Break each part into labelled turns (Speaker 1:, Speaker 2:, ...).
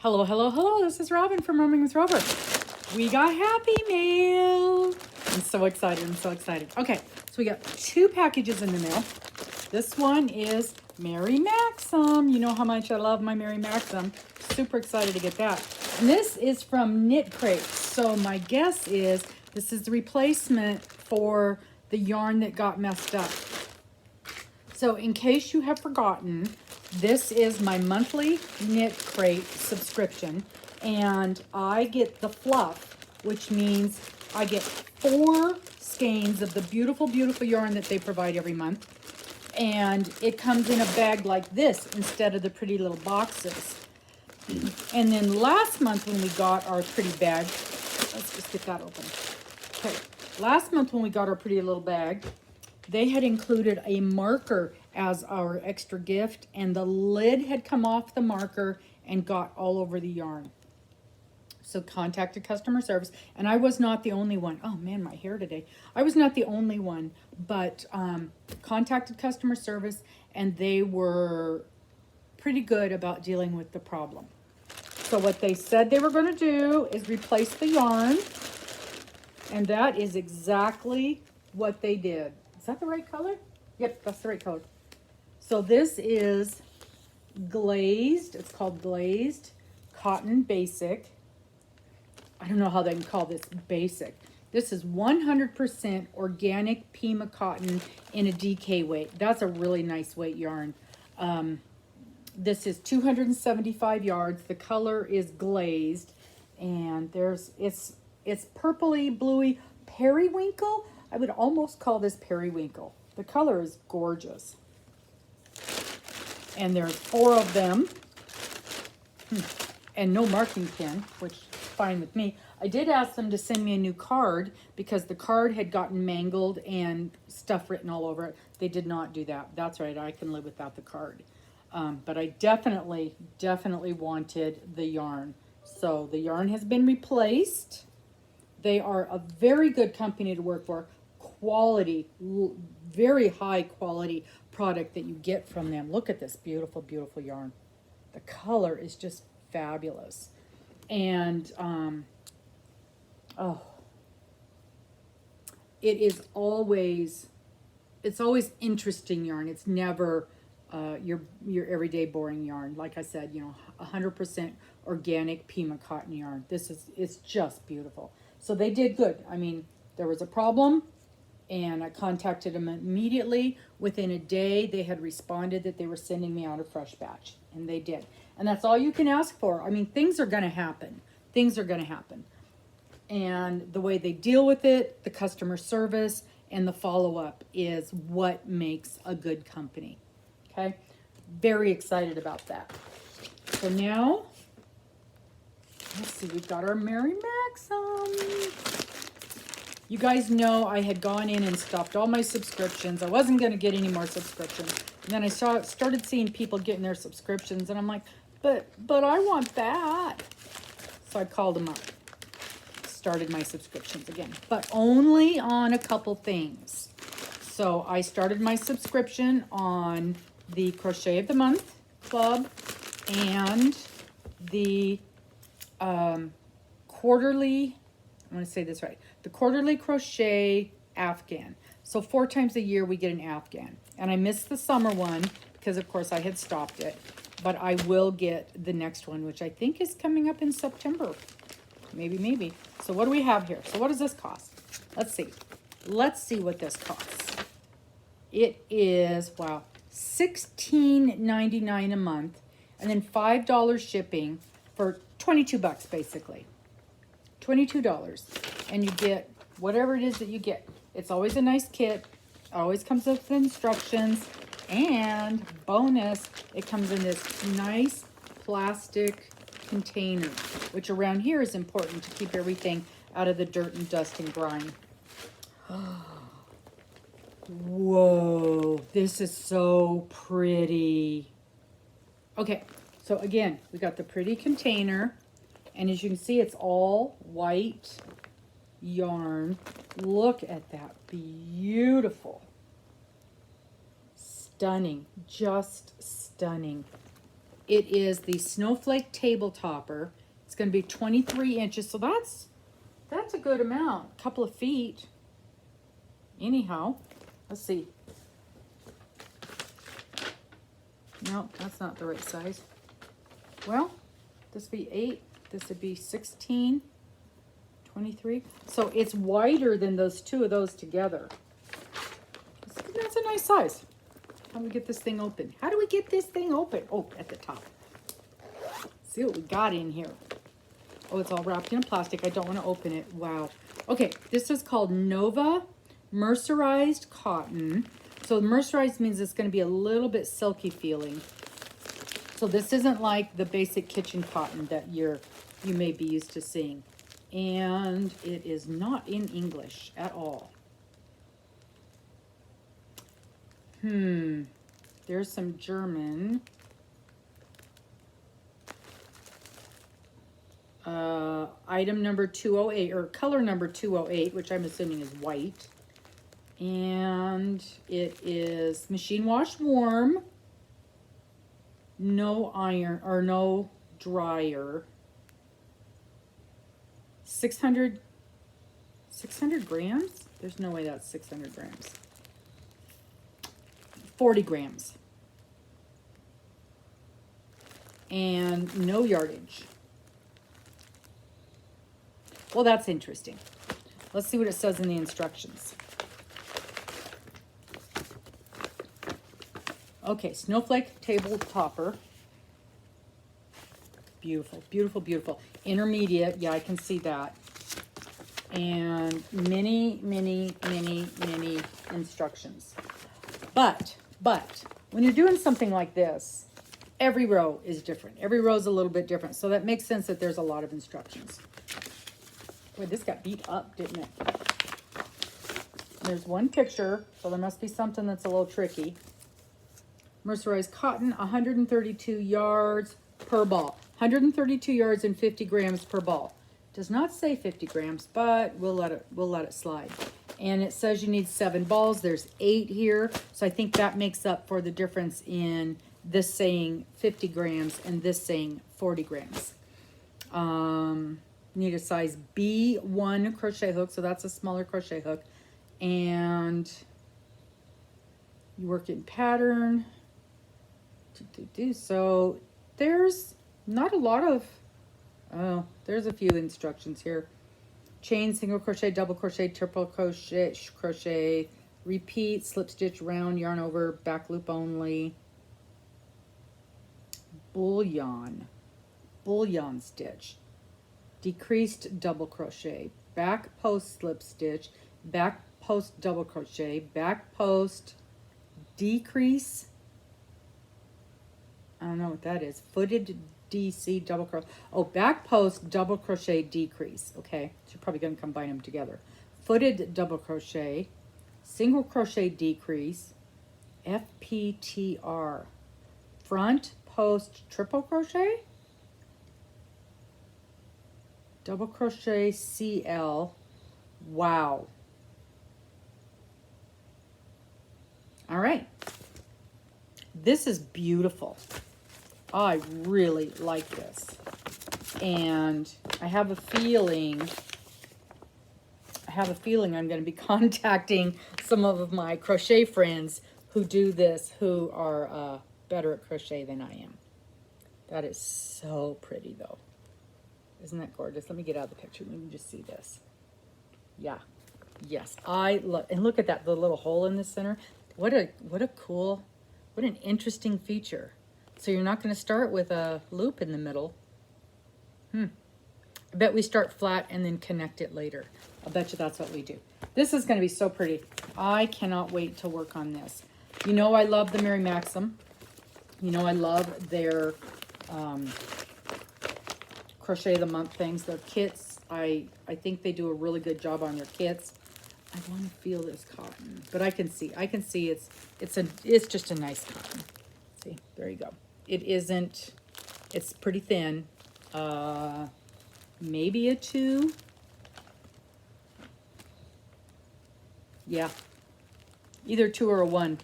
Speaker 1: Hello, hello, hello. This is Robin from Roaming with Rover. We got Happy Mail. I'm so excited. I'm so excited. Okay, so we got 2 packages in the mail. This one is Mary Maxim. You know how much I love my Mary Maxim. Super excited to get that. And this is from Knit Crate. So my guess is this is the replacement for the yarn that got messed up. So in case you have forgotten, this is my monthly Knit Crate subscription, and I get the fluff, which means I get 4 skeins of the beautiful, beautiful yarn that they provide every month, and it comes in a bag like this instead of the pretty little boxes. And then last month when we got our pretty bag, let's just get that open. Okay, last month when we got our pretty little bag, they had included a marker as our extra gift, and the lid had come off the marker and got all over the yarn. So contacted customer service, and I was not the only one. Oh man, my hair today. I was not the only one, but contacted customer service, and they were pretty good about dealing with the problem. So what they said they were going to do is replace the yarn, and that is exactly what they did. Is that the right color? Yep, that's the right color. So this is glazed. It's called Glazed Cotton Basic. I don't know how they can call this basic. This is 100% organic Pima cotton in a DK weight. That's a really nice weight yarn. This is 275 yards. The color is glazed, and it's purpley, bluey, periwinkle. I would almost call this periwinkle. The color is gorgeous. And there's 4 of them. And no marking pin, which is fine with me. I did ask them to send me a new card because the card had gotten mangled and stuff written all over it. They did not do that. That's right, I can live without the card. But I definitely wanted the yarn. So the yarn has been replaced. They are a very good company to work for. Quality, very high quality product that you get from them. Look at this beautiful, beautiful yarn. The color is just fabulous. And, it's always interesting yarn. It's never your everyday boring yarn. Like I said, 100% organic Pima cotton yarn. It's just beautiful. So they did good. I mean, there was a problem, and I contacted them immediately. Within a day, they had responded that they were sending me out a fresh batch, and they did. And that's all you can ask for. I mean, things are going to happen. Things are going to happen. And the way they deal with it, the customer service, and the follow-up is what makes a good company. Okay? Very excited about that. So now, let's see, we've got our Mary Maxim. You guys know I had gone in and stopped all my subscriptions. I wasn't going to get any more subscriptions. And then I started seeing people getting their subscriptions, and I'm like, but I want that. So I called them up. Started my subscriptions again, but only on a couple things. So I started my subscription on the Crochet of the Month Club and the quarterly, I want to say this right, the quarterly crochet Afghan. So 4 times a year we get an Afghan. And I missed the summer one because of course I had stopped it. But I will get the next one, which I think is coming up in September. Maybe. So what do we have here? So what does this cost? Let's see. Let's see what this costs. It is, wow, $16.99 a month, and then $5 shipping for $22 basically. $22, and you get whatever it is that you get. It's always a nice kit. Always comes with instructions, and bonus, it comes in this nice plastic container, which around here is important to keep everything out of the dirt and dust and grime. Whoa, this is so pretty. Okay, so again, we got the pretty container, and as you can see, it's all white yarn. Look at that, beautiful. Stunning, just stunning. It is the Snowflake table topper. It's going to be 23 inches, so that's a good amount, a couple of feet. Anyhow, let's see. No, that's not the right size. Well, this would be 8, this would be 16, 23. So it's wider than those two of those together. That's a nice size. How do we get this thing open? How do we get this thing open? Oh, at the top. See what we got in here. Oh, it's all wrapped in plastic. I don't want to open it. Wow. Okay, this is called Nova Mercerized Cotton. So mercerized means it's going to be a little bit silky feeling. So this isn't like the basic kitchen cotton that you may be used to seeing. And it is not in English at all. There's some German. Item number 208, or color number 208, which I'm assuming is white. And it is machine wash warm. No iron, or no dryer. 600 grams? There's no way that's 600 grams. 40 grams. And no yardage. Well, that's interesting. Let's see what it says in the instructions. Okay, Snowflake table topper. Beautiful, beautiful, beautiful. Intermediate, yeah, I can see that. And many, many, many, many instructions. But, when you're doing something like this, every row is different. Every row is a little bit different. So that makes sense that there's a lot of instructions. Boy, this got beat up, didn't it? There's one picture, so there must be something that's a little tricky. Mercerized cotton, 132 yards per ball. 132 yards and 50 grams per ball. Does not say 50 grams, but we'll let it slide. And it says you need 7 balls. There's 8 here. So I think that makes up for the difference in this saying 50 grams and this saying 40 grams. Need a size B1 crochet hook. So that's a smaller crochet hook. And you work in pattern. So there's not a lot of, oh, there's a few instructions here. Chain, single crochet, double crochet, triple crochet, repeat, slip stitch, round, yarn over, back loop only, bullion stitch, decreased double crochet, back post slip stitch, back post double crochet, back post decrease, I don't know what that is, footed DC double crochet. Oh, back post double crochet decrease. Okay, so you're probably going to combine them together. Footed double crochet, single crochet decrease, FPTR, front post triple crochet, double crochet CL. Wow. All right. This is beautiful. I really like this. And I have a feeling I'm going to be contacting some of my crochet friends who do this, who are better at crochet than I am. That is so pretty, though. Isn't that gorgeous? Let me get out of the picture. Let me just see this. Yeah. Yes. I love, and look at that, the little hole in the center. What a cool, what an interesting feature. So you're not going to start with a loop in the middle. I bet we start flat and then connect it later. I'll bet you that's what we do. This is going to be so pretty. I cannot wait to work on this. You know I love the Mary Maxim. You know I love their crochet of the month things. Their kits, I think they do a really good job on their kits. I want to feel this cotton, but I can see it's just a nice cotton. See, there you go. It isn't, it's pretty thin. Maybe a 2. Yeah, either 2 or a 1,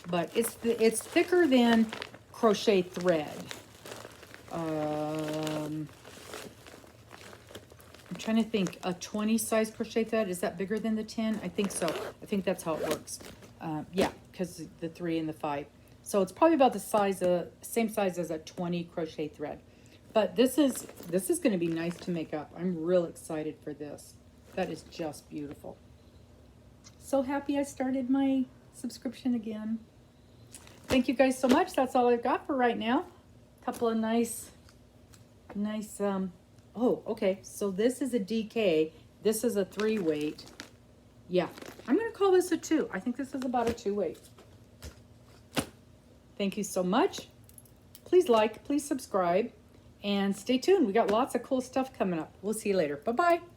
Speaker 1: but it's thicker than crochet thread. I'm trying to think, a 20 size crochet thread, is that bigger than the 10? I think so. I think that's how it works. Yeah, because the 3 and the 5. So it's probably about the size of, same size as a 20 crochet thread. But this is going to be nice to make up. I'm real excited for this. That is just beautiful. So happy I started my subscription again. Thank you guys so much. That's all I've got for right now. Couple of nice, oh, okay. So this is a DK. This is a 3 weight. Yeah, I'm going to call this a 2. I think this is about a 2 weight. Thank you so much. Please like, please subscribe, and stay tuned. We got lots of cool stuff coming up. We'll see you later. Bye-bye.